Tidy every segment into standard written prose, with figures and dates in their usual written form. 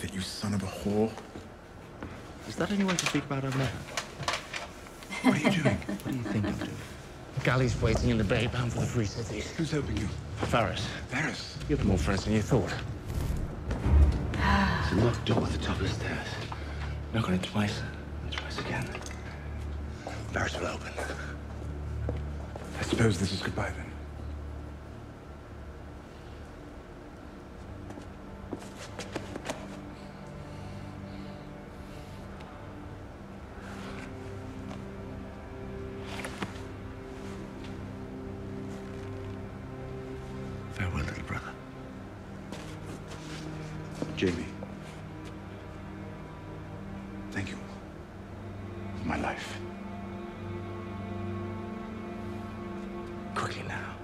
it, you son of a whore. Is that any way to speak about our man? What are you doing? What do you think I'm doing? Galley's waiting in the bay, bound for the Free Cities. Who's helping you? Ferris. Ferris? You have more friends than you thought. It's a locked door at the top of the stairs. Knock on it twice, and twice again. Ferris will open. I suppose this is goodbye, then. Farewell, little brother. Jamie. Thank you for my life. Quickly now.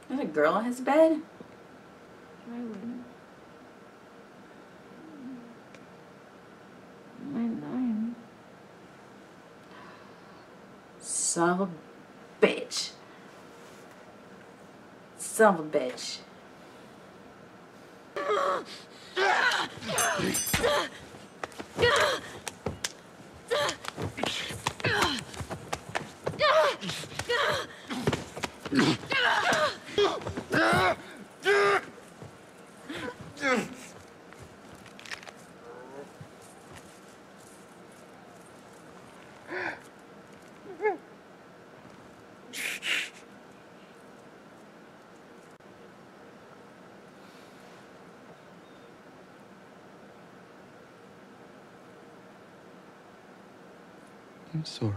There's a girl on his bed? I wouldn't. I'm dying. Son of a bitch. Son of a bitch. I'm sorry.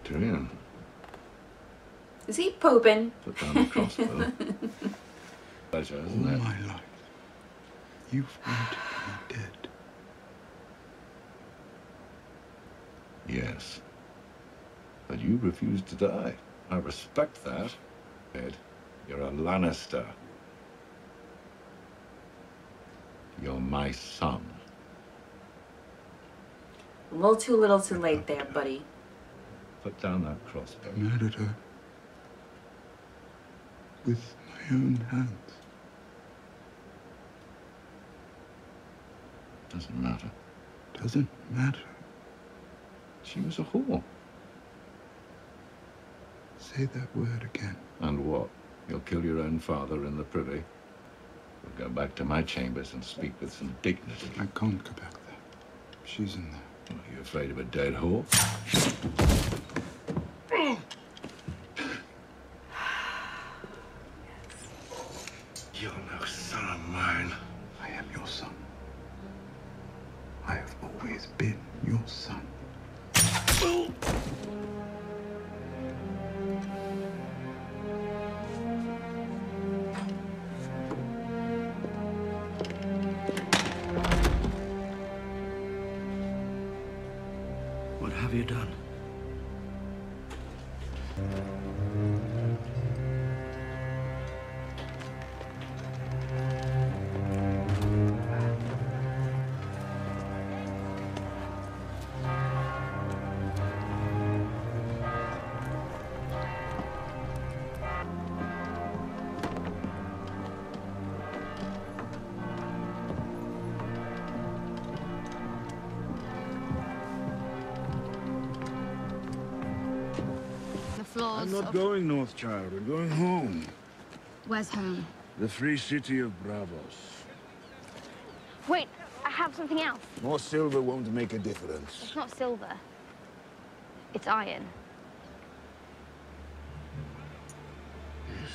Tyrion, Is he pooping? put down the crossbow. Pleasure, All isn't it? my life, you've wanted me dead. Yes. But you refused to die. I respect that. Ed, you're a Lannister. You're my son. A little too little too late there, buddy. Put down that crossbow. I murdered her. With my own hands. Doesn't matter. Doesn't matter. She was a whore. Say that word again. And what? You'll kill your own father in the privy? We'll go back to my chambers and speak with some dignity. I can't go back there. She's in there. Are you afraid of a dead whore? You're no son of mine. I am your son. I have always been your son. What have you done? I'm not going north, child. We're going home. Where's home? The free city of Bravos. Wait, I have something else. More silver won't make a difference. It's not silver. It's iron. Yes.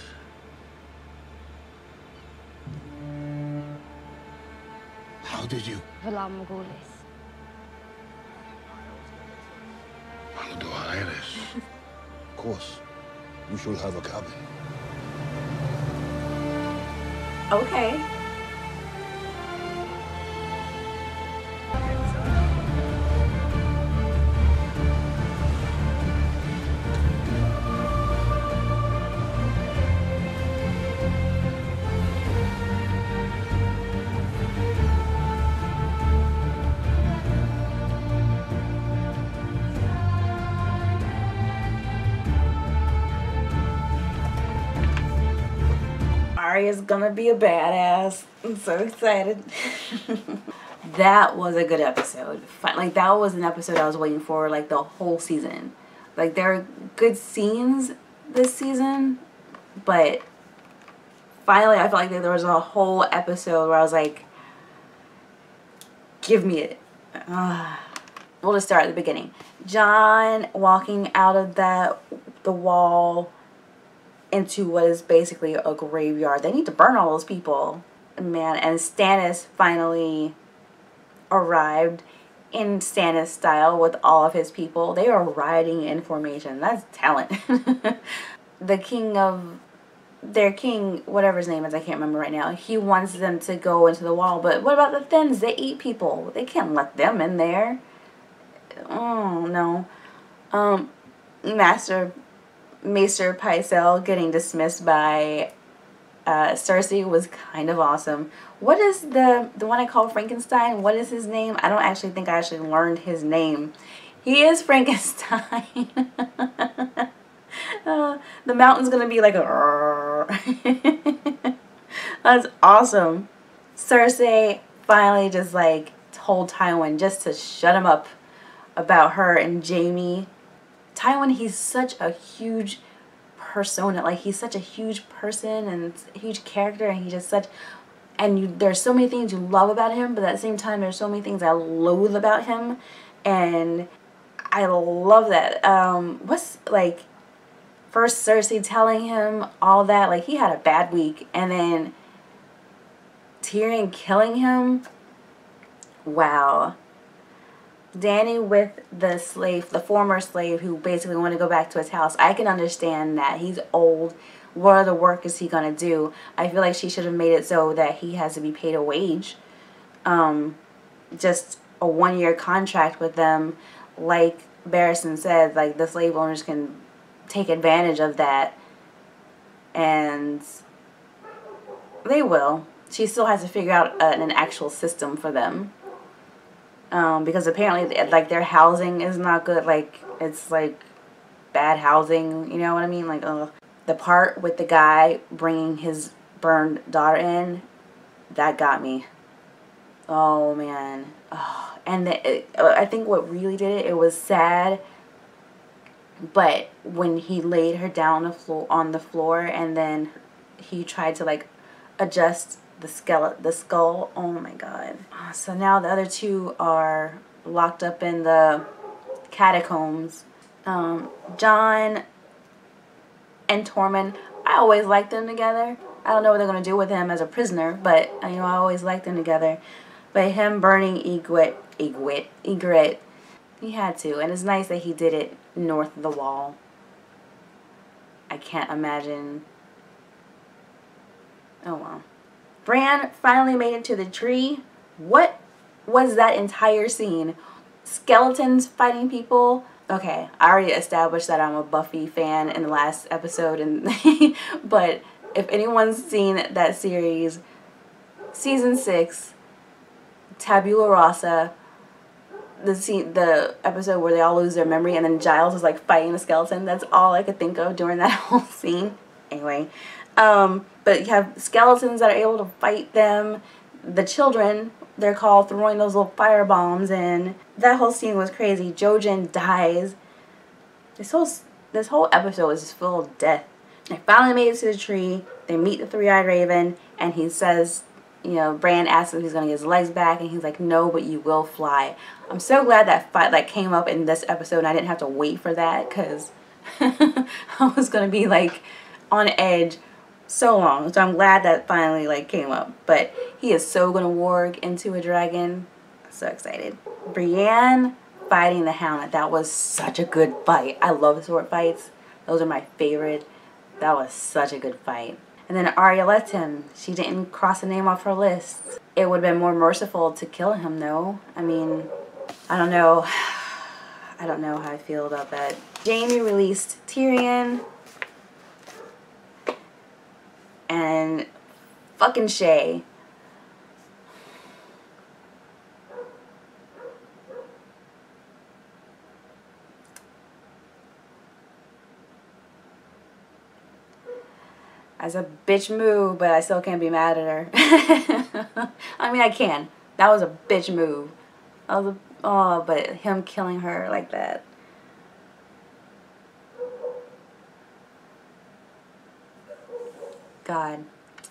How did you? Valar Morghulis. How do Iris? Of course. We should have a cabin. Okay. Arya's gonna be a badass. I'm so excited. That was a good episode. Like, that was an episode I was waiting for, like, the whole season. Like, there are good scenes this season, but finally I felt like there was a whole episode where I was like, give me it. We'll just start at the beginning. Jon walking out of the wall into what is basically a graveyard. They need to burn all those people. Man, and Stannis finally arrived in Stannis style with all of his people. They are riding in formation. That's talent. The king of their king, whatever his name is, I can't remember right now, he wants them to go into the wall. But what about the Thins? They eat people. They can't let them in there. Oh no. Maester Pycelle getting dismissed by Cersei was kind of awesome. What is the one I call Frankenstein? What is his name? I don't actually think I actually learned his name. He is Frankenstein. The mountain's gonna be like a That's awesome. Cersei finally just like told Tywin just to shut him up about her and Jaime. Tywin, he's such a huge persona, like he's such a huge person and a huge character, and he's just such, and there's so many things you love about him, but at the same time there's so many things I loathe about him, and I love that. What's like, first Cersei telling him all that, like he had a bad week, and then Tyrion killing him. Wow. Dany with the slave, the former slave who basically wanted to go back to his house. I can understand that. He's old. What other work is he going to do? I feel like she should have made it so that he has to be paid a wage. Just a 1-year contract with them. Like Barristan said, like the slave owners can take advantage of that. And they will. She still has to figure out an actual system for them. Because apparently, like, their housing is not good. Like, it's, like, bad housing. You know what I mean? Like, the part with the guy bringing his burned daughter in, that got me. Oh, man. Oh, and I think what really did it, it was sad. But when he laid her down on the floor, and then he tried to, like, adjust the skull. Oh my god. So now the other two are locked up in the catacombs. Jon and Tormund, I always liked them together. I don't know what they're going to do with him as a prisoner, but you know, I always liked them together. But him burning Ygritte, he had to, and it's nice that he did it north of the wall. I can't imagine. Oh well. Bran finally made it to the tree. What was that entire scene? Skeletons fighting people? Okay, I already established that I'm a Buffy fan in the last episode, and but if anyone's seen that series, season 6, Tabula Rasa, the episode where they all lose their memory and then Giles is like fighting a skeleton, that's all I could think of during that whole scene. Anyway, but you have skeletons that are able to fight them. The children, they're called, throwing those little fire bombs in. That whole scene was crazy. Jojen dies. This whole episode is just full of death. They finally made it to the tree. They meet the three-eyed raven, and he says, you know, Bran asks if he's going to get his legs back, and he's like, no, but you will fly. I'm so glad that fight like came up in this episode, and I didn't have to wait for that, because I was going to be like on edge so long. So I'm glad that finally like came up. But he is so going to warg into a dragon. So excited. Brienne fighting the Hound. That was such a good fight. I love sword fights. Those are my favorite. That was such a good fight. And then Arya left him. She didn't cross a name off her list. It would have been more merciful to kill him, though. I mean, I don't know. I don't know how I feel about that. Jaime released Tyrion. And fucking Shay. That's a bitch move, but I still can't be mad at her. I mean, I can. That was a bitch move. That was oh, but him killing her like that. God.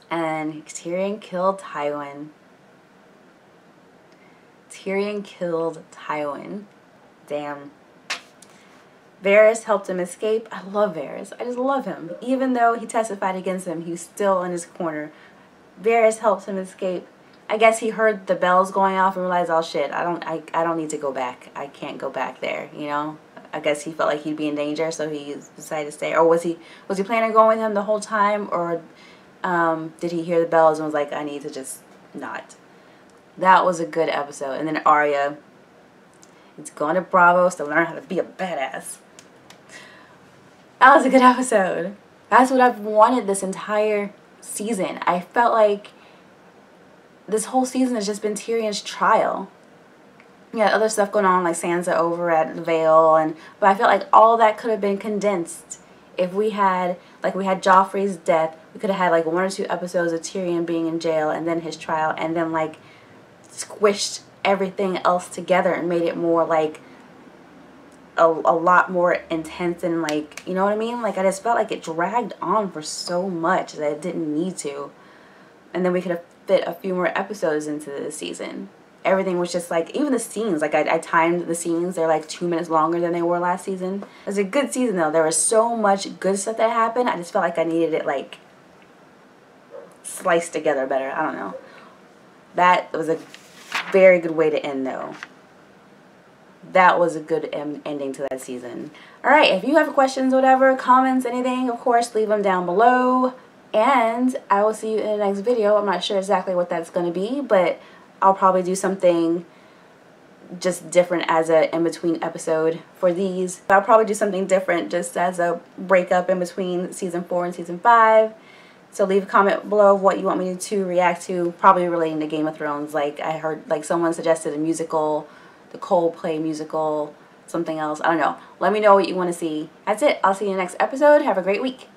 And Tyrion killed Tywin. Tyrion killed Tywin. Damn. Varys helped him escape. I love Varys. I just love him. Even though he testified against him, he's still in his corner. Varys helped him escape. I guess he heard the bells going off and realized, oh shit, I don't need to go back. I can't go back there, you know? I guess he felt like he'd be in danger, so he decided to stay. Or was he planning on going with him the whole time, or did he hear the bells and was like, I need to just not? That was a good episode. And then Arya, it's going to Bravos to learn how to be a badass. That was a good episode. That's what I've wanted this entire season. I felt like this whole season has just been Tyrion's trial. Yeah, other stuff going on like Sansa over at the Vale, but I felt like all that could have been condensed if we had Joffrey's death. We could have had like 1 or 2 episodes of Tyrion being in jail and then his trial, and then like squished everything else together and made it more like a lot more intense and like, you know what I mean? Like I just felt like it dragged on for so much that it didn't need to. And then we could have fit a few more episodes into the season. Everything was just like, even the scenes, like I timed the scenes, they're like 2 minutes longer than they were last season. It was a good season though. There was so much good stuff that happened. I just felt like I needed it like sliced together better. I don't know. That was a very good way to end though. That was a good ending to that season. Alright, if you have questions, whatever, comments, anything, of course, leave them down below. And I will see you in the next video. I'm not sure exactly what that's going to be, but I'll probably do something just different as a in-between episode for these. I'll probably do something different just as a breakup in between season 4 and season 5. So leave a comment below of what you want me to react to, probably relating to Game of Thrones. Like I heard like someone suggested a musical, the Coldplay musical, something else. I don't know. Let me know what you want to see. That's it. I'll see you in the next episode. Have a great week.